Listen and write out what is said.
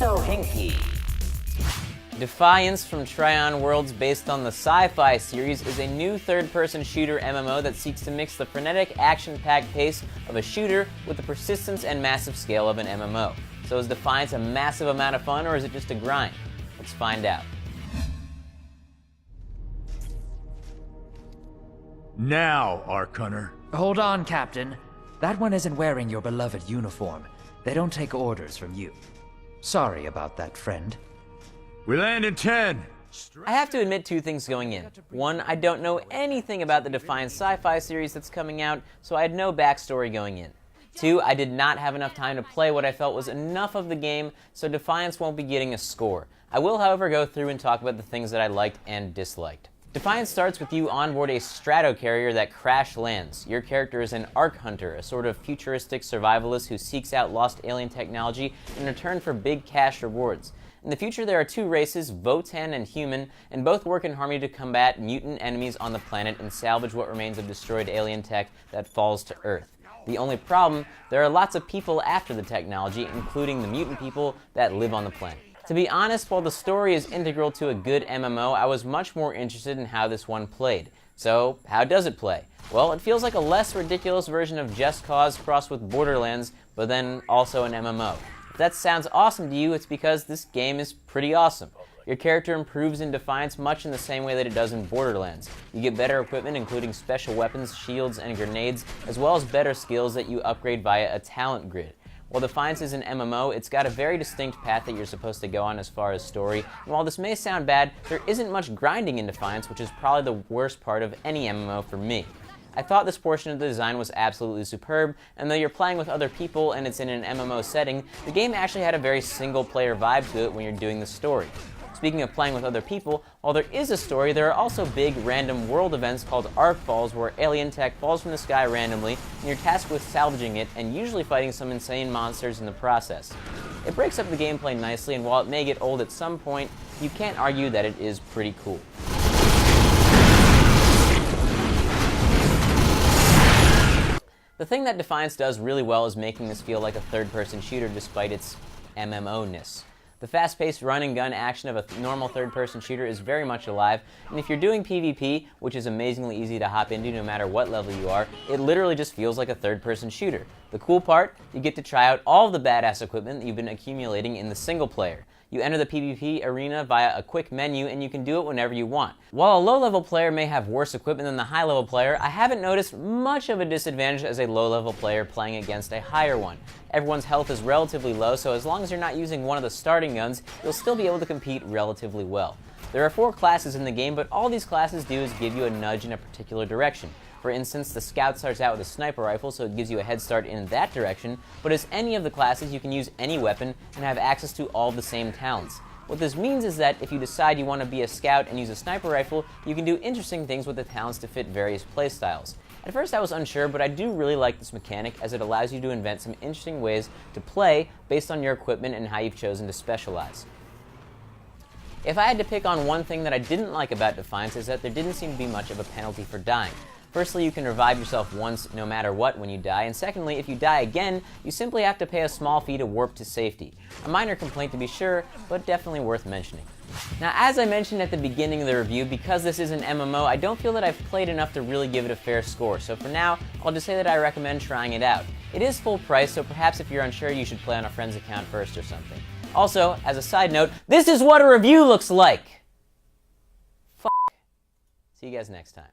Sohinki. Defiance from Tryon Worlds, based on the sci-fi series, is a new third-person shooter MMO that seeks to mix the frenetic, action-packed pace of a shooter with the persistence and massive scale of an MMO. So is Defiance a massive amount of fun, or is it just a grind? Let's find out. Now, Arcunner. Hold on, Captain. That one isn't wearing your beloved uniform. They don't take orders from you. Sorry about that, friend. We land in 10. I have to admit two things going in. One, I don't know anything about the Defiance sci-fi series that's coming out, so I had no backstory going in. Two, I did not have enough time to play what I felt was enough of the game, so Defiance won't be getting a score. I will, however, go through and talk about the things that I liked and disliked. Defiance starts with you on board a stratocarrier that crash lands. Your character is an Ark Hunter, a sort of futuristic survivalist who seeks out lost alien technology in return for big cash rewards. In the future, there are two races, Votan and Human, and both work in harmony to combat mutant enemies on the planet and salvage what remains of destroyed alien tech that falls to Earth. The only problem, there are lots of people after the technology, including the mutant people that live on the planet. To be honest, while the story is integral to a good MMO, I was much more interested in how this one played. So, how does it play? Well, it feels like a less ridiculous version of Just Cause crossed with Borderlands, but then also an MMO. If that sounds awesome to you, it's because this game is pretty awesome. Your character improves in Defiance much in the same way that it does in Borderlands. You get better equipment, including special weapons, shields, and grenades, as well as better skills that you upgrade via a talent grid. While Defiance is an MMO, it's got a very distinct path that you're supposed to go on as far as story, and while this may sound bad, there isn't much grinding in Defiance, which is probably the worst part of any MMO for me. I thought this portion of the design was absolutely superb, and though you're playing with other people and it's in an MMO setting, the game actually had a very single-player vibe to it when you're doing the story. Speaking of playing with other people, while there is a story, there are also big random world events called Ark Falls, where alien tech falls from the sky randomly, and you're tasked with salvaging it and usually fighting some insane monsters in the process. It breaks up the gameplay nicely, and while it may get old at some point, you can't argue that it is pretty cool. The thing that Defiance does really well is making this feel like a third-person shooter despite its MMO-ness. The fast-paced run-and-gun action of a normal third-person shooter is very much alive, and if you're doing PvP, which is amazingly easy to hop into no matter what level you are, it literally just feels like a third-person shooter. The cool part, you get to try out all of the badass equipment that you've been accumulating in the single-player. You enter the PvP arena via a quick menu, and you can do it whenever you want. While a low-level player may have worse equipment than the high-level player, I haven't noticed much of a disadvantage as a low-level player playing against a higher one. Everyone's health is relatively low, so as long as you're not using one of the starting guns, you'll still be able to compete relatively well. There are 4 classes in the game, but all these classes do is give you a nudge in a particular direction. For instance, the Scout starts out with a sniper rifle, so it gives you a head start in that direction, but as any of the classes, you can use any weapon and have access to all the same talents. What this means is that if you decide you want to be a Scout and use a sniper rifle, you can do interesting things with the talents to fit various playstyles. At first I was unsure, but I do really like this mechanic as it allows you to invent some interesting ways to play based on your equipment and how you've chosen to specialize. If I had to pick on one thing that I didn't like about Defiance, is that there didn't seem to be much of a penalty for dying. Firstly, you can revive yourself once no matter what when you die, and secondly, if you die again, you simply have to pay a small fee to warp to safety. A minor complaint to be sure, but definitely worth mentioning. Now, as I mentioned at the beginning of the review, because this is an MMO, I don't feel that I've played enough to really give it a fair score, so for now, I'll just say that I recommend trying it out. It is full price, so perhaps if you're unsure, you should play on a friend's account first or something. Also, as a side note, this is what a review looks like! See you guys next time.